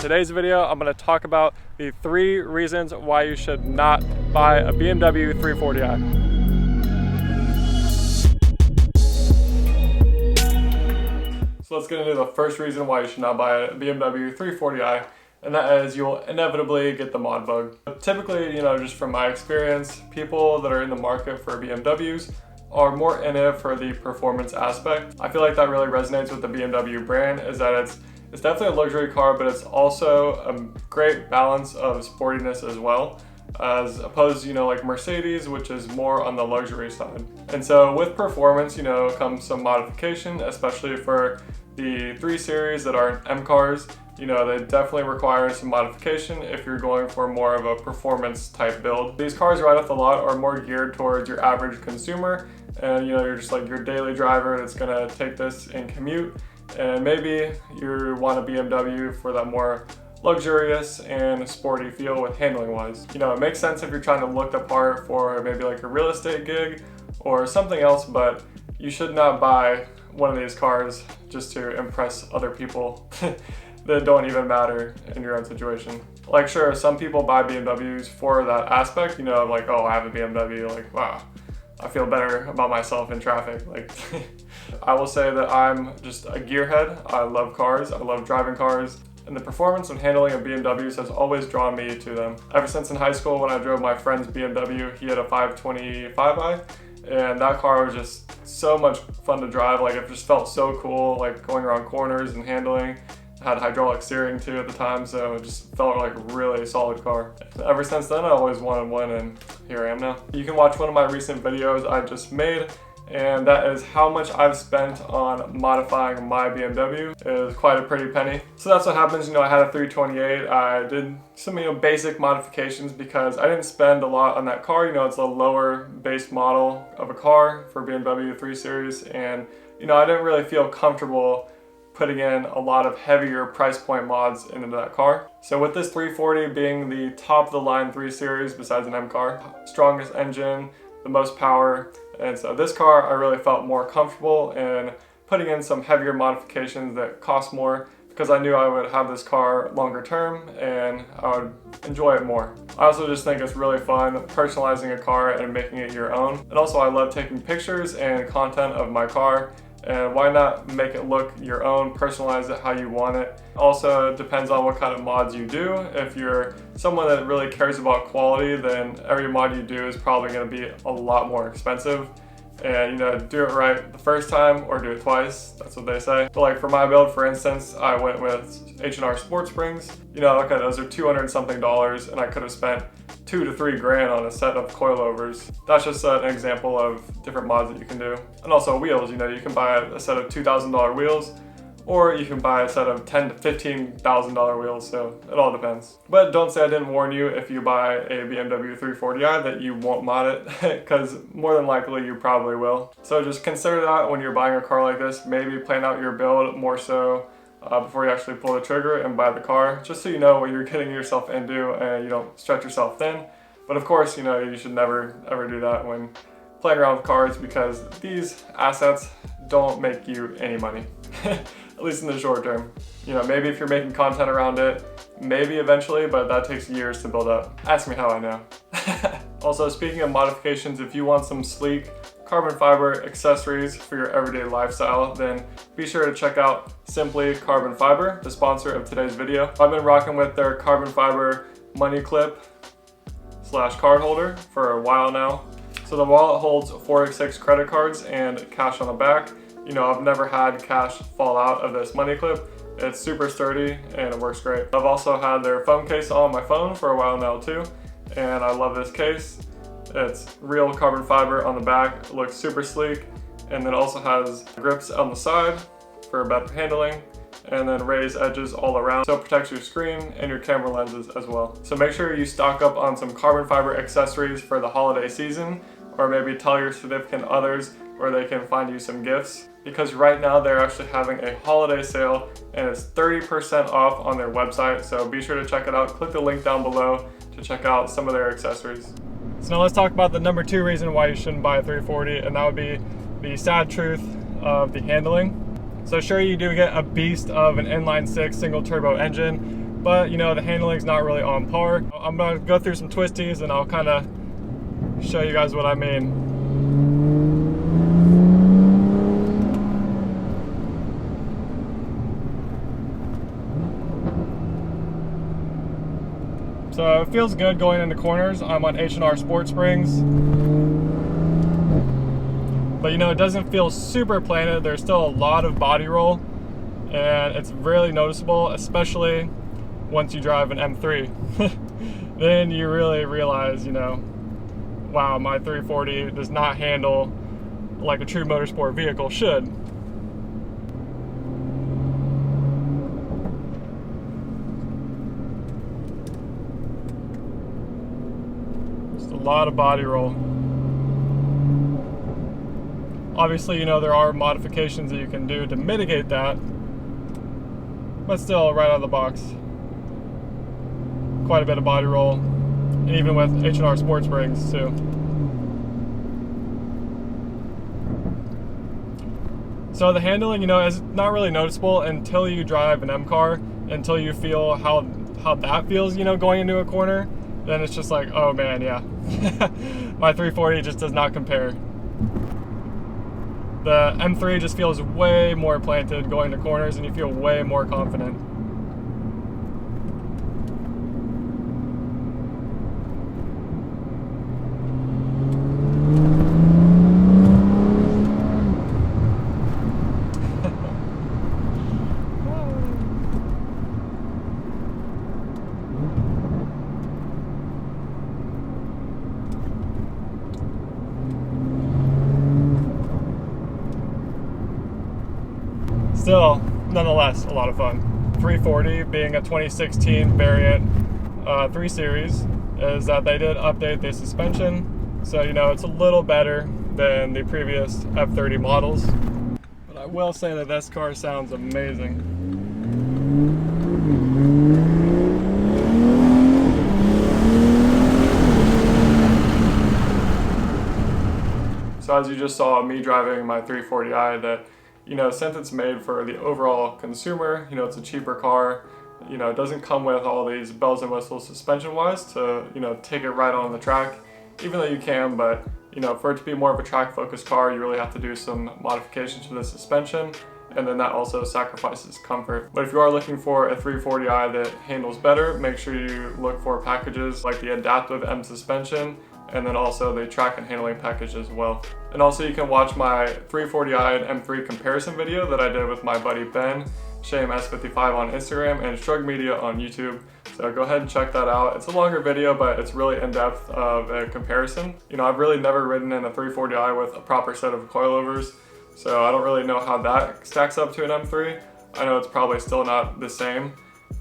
today's video, I'm going to talk about the 3 reasons why you should not buy a BMW 340i. So let's get into the first reason why you should not buy a BMW 340i, and that is you'll inevitably get the mod bug. Typically, just from my experience, people that are in the market for BMWs are more in it for the performance aspect. I feel like that really resonates with the BMW brand, is that it's definitely a luxury car, but it's also a great balance of sportiness as well, as opposed to, like Mercedes, which is more on the luxury side. And so with performance, comes some modification, especially for the 3 Series that are M cars. They definitely require some modification if you're going for more of a performance type build. These cars right off the lot are more geared towards your average consumer, and you're just like your daily driver that's gonna take this and commute. And maybe you want a BMW for that more luxurious and sporty feel with handling wise. It makes sense if you're trying to look the part for maybe like a real estate gig or something else, but you should not buy one of these cars just to impress other people that don't even matter in your own situation. Like, sure, some people buy BMWs for that aspect, like, oh, I have a BMW, like, wow, I feel better about myself in traffic. Like, I will say that I'm just a gearhead. I love cars, I love driving cars, and the performance and handling of BMWs has always drawn me to them. Ever since in high school when I drove my friend's BMW, he had a 525i, and that car was just so much fun to drive. Like, it just felt so cool, like going around corners and handling. Had hydraulic steering too at the time, so it just felt like a really solid car. Ever since then, I always wanted one, and here I am now. You can watch one of my recent videos I just made, and that is how much I've spent on modifying my BMW. It is quite a pretty penny. So that's what happens, I had a 328. I did some, basic modifications because I didn't spend a lot on that car. It's a lower base model of a car for BMW 3 Series, and I didn't really feel comfortable putting in a lot of heavier price point mods into that car. So with this 340 being the top of the line 3 Series besides an M car, strongest engine, the most power, and so this car I really felt more comfortable in putting in some heavier modifications that cost more, because I knew I would have this car longer term and I would enjoy it more. I also just think it's really fun personalizing a car and making it your own. And also I love taking pictures and content of my car, and why not make it look your own, personalize it how you want it. Also, it depends on what kind of mods you do. If you're someone that really cares about quality, then every mod you do is probably going to be a lot more expensive. And do it right the first time or do it twice. That's what they say. But like for my build, for instance, I went with H&R Sports Springs. Okay, those are $200 something, and I could have spent $2 to $3 grand on a set of coilovers. That's just an example of different mods that you can do. And also wheels, you can buy a set of $2,000 wheels, or you can buy a set of $10,000 to $15,000 wheels, so it all depends. But don't say I didn't warn you if you buy a BMW 340i that you won't mod it, because more than likely you probably will. So just consider that when you're buying a car like this. Maybe plan out your build more so before you actually pull the trigger and buy the car, just so you know what you're getting yourself into and you don't stretch yourself thin. But of course, you should never ever do that when playing around with cars, because these assets don't make you any money. At least in the short term. Maybe if you're making content around it, maybe eventually, but that takes years to build up. Ask me how I know. Also, speaking of modifications, if you want some sleek carbon fiber accessories for your everyday lifestyle, then be sure to check out Simply Carbon Fiber, the sponsor of today's video. I've been rocking with their carbon fiber money clip / card holder for a while now. So the wallet holds 4 credit cards and cash on the back. I've never had cash fall out of this money clip. It's super sturdy and it works great. I've also had their phone case on my phone for a while now too, and I love this case. It's real carbon fiber on the back. It looks super sleek, and then also has grips on the side for better handling, and then raised edges all around, so it protects your screen and your camera lenses as well. So make sure you stock up on some carbon fiber accessories for the holiday season, or maybe tell your significant others where they can find you some gifts, because right now they're actually having a holiday sale and it's 30% off on their website. So be sure to check it out. Click the link down below to check out some of their accessories. So now let's talk about the number 2 reason why you shouldn't buy a 340, and that would be the sad truth of the handling. So sure, you do get a beast of an inline 6 single turbo engine, but you know, the handling's not really on par. I'm gonna go through some twisties and I'll kind of show you guys what I mean. So it feels good going into corners. I'm on H&R Sport Springs. But you know, it doesn't feel super planted. There's still a lot of body roll, and it's really noticeable, especially once you drive an M3. Then you really realize, you know, wow, my 340 does not handle like a true motorsport vehicle should. Just a lot of body roll. Obviously, you know, there are modifications that you can do to mitigate that, but still, right out of the box, quite a bit of body roll, and even with H&R Sport Springs too. So the handling, you know, is not really noticeable until you drive an M car, until you feel how that feels, you know, going into a corner. Then it's just like, oh man, yeah, my 340 just does not compare. The M3 just feels way more planted going to corners, and you feel way more confident. Still, nonetheless, a lot of fun. 340 being a 2016 variant 3 Series is that they did update the suspension, so you know it's a little better than the previous F30 models. But I will say that this car sounds amazing. So as you just saw me driving my 340i, that, you know, since it's made for the overall consumer, you know, it's a cheaper car, you know, it doesn't come with all these bells and whistles suspension-wise to, you know, take it right on the track, even though you can, but, you know, for it to be more of a track-focused car, you really have to do some modifications to the suspension, and then that also sacrifices comfort. But if you are looking for a 340i that handles better, make sure you look for packages like the Adaptive M suspension, and then also the track and handling package as well. And also you can watch my 340i and M3 comparison video that I did with my buddy Ben, Shame S55 on Instagram, and Shrug Media on YouTube. So go ahead and check that out. It's a longer video, but it's really in-depth of a comparison. You know, I've really never ridden in a 340i with a proper set of coilovers, so I don't really know how that stacks up to an M3. I know it's probably still not the same,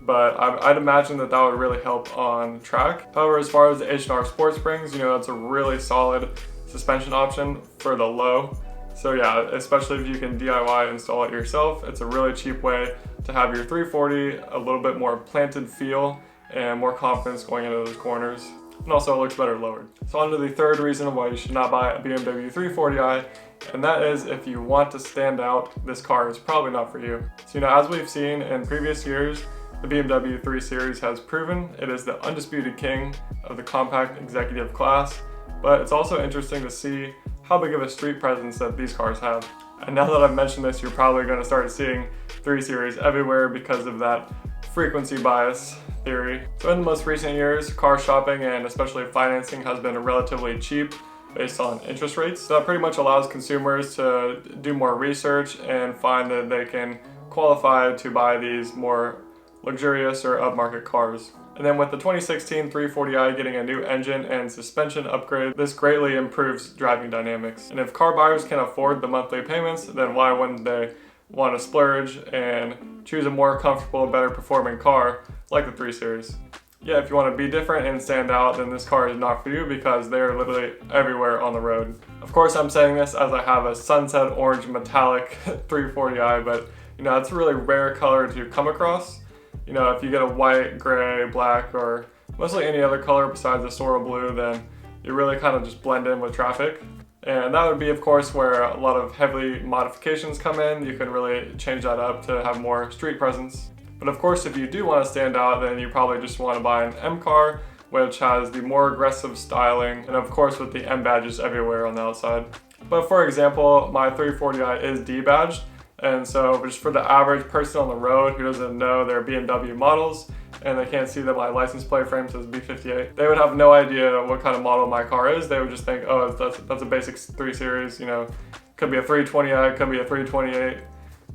but I'd imagine that that would really help on track. However, as far as the H&R Sport Springs, you know, it's a really solid suspension option for the low. So yeah, especially if you can DIY install it yourself, it's a really cheap way to have your 340 a little bit more planted feel and more confidence going into those corners. And also it looks better lowered. So on to the third reason why you should not buy a BMW 340i, and that is if you want to stand out, this car is probably not for you. So you know, as we've seen in previous years, the BMW 3 Series has proven it is the undisputed king of the compact executive class, but it's also interesting to see how big of a street presence that these cars have. And now that I've mentioned this, you're probably going to start seeing 3 Series everywhere because of that frequency bias theory. So in the most recent years, car shopping and especially financing has been relatively cheap based on interest rates. So that pretty much allows consumers to do more research and find that they can qualify to buy these more luxurious or upmarket cars. And then with the 2016 340i getting a new engine and suspension upgrade, this greatly improves driving dynamics. And if car buyers can afford the monthly payments, then why wouldn't they want to splurge and choose a more comfortable, better performing car like the 3 Series? Yeah, if you want to be different and stand out, then this car is not for you because they're literally everywhere on the road. Of course, I'm saying this as I have a sunset orange metallic 340i, but you know, it's a really rare color to come across. You know, if you get a white, gray, black, or mostly any other color besides the Sorrel Blue, then you really kind of just blend in with traffic. And that would be, of course, where a lot of heavy modifications come in. You can really change that up to have more street presence. But of course, if you do want to stand out, then you probably just want to buy an M car, which has the more aggressive styling, and of course with the M badges everywhere on the outside. But for example, my 340i is D-badged, and so just for the average person on the road who doesn't know their BMW models, and they can't see that my license plate frame says B58, they would have no idea what kind of model my car is. They would just think, oh, that's a basic 3 Series, you know, could be a 320i, could be a 328,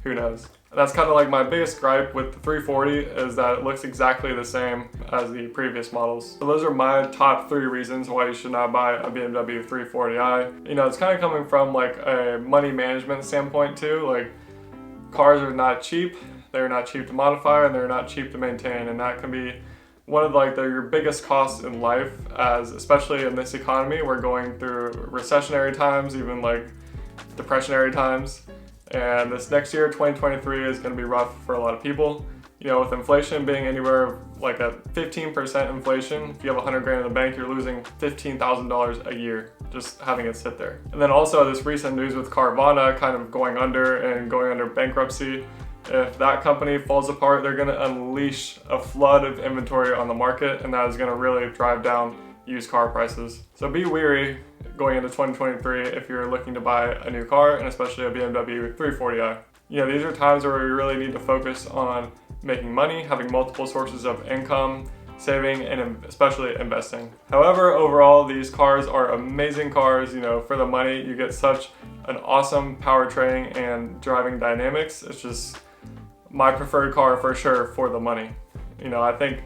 who knows. And that's kind of like my biggest gripe with the 340 is that it looks exactly the same as the previous models. So those are my top 3 reasons why you should not buy a BMW 340i. You know, it's kind of coming from like a money management standpoint too. Like, cars are not cheap. They're not cheap to modify, and they're not cheap to maintain, and that can be one of like your biggest costs in life, as especially in this economy. We're going through recessionary times, even like depressionary times. And this next year, 2023, is going to be rough for a lot of people. You know, with inflation being anywhere like at 15% inflation, if you have 100 grand in the bank, you're losing $15,000 a year just having it sit there. And then also this recent news with Carvana kind of going under bankruptcy. If that company falls apart, they're going to unleash a flood of inventory on the market, and that is going to really drive down used car prices. So be wary going into 2023 if you're looking to buy a new car, and especially a BMW 340i. You know, these are times where we really need to focus on making money, having multiple sources of income, saving, and especially investing. However, overall, these cars are amazing cars. You know, for the money, you get such an awesome powertrain and driving dynamics. It's just my preferred car for sure for the money. You know, I think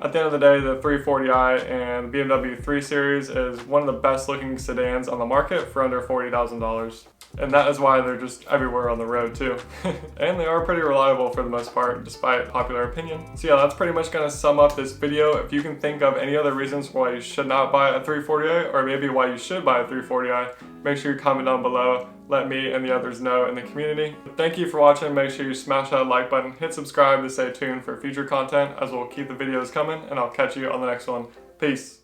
at the end of the day, the 340i and BMW 3 Series is one of the best looking sedans on the market for under $40,000. And that is why they're just everywhere on the road too. And they are pretty reliable for the most part, despite popular opinion. So yeah, that's pretty much gonna sum up this video. If you can think of any other reasons why you should not buy a 340i, or maybe why you should buy a 340i, make sure you comment down below. Let me and the others know in the community. Thank you for watching. Make sure you smash that like button, hit subscribe to stay tuned for future content, as we'll keep the videos coming, and I'll catch you on the next one. Peace.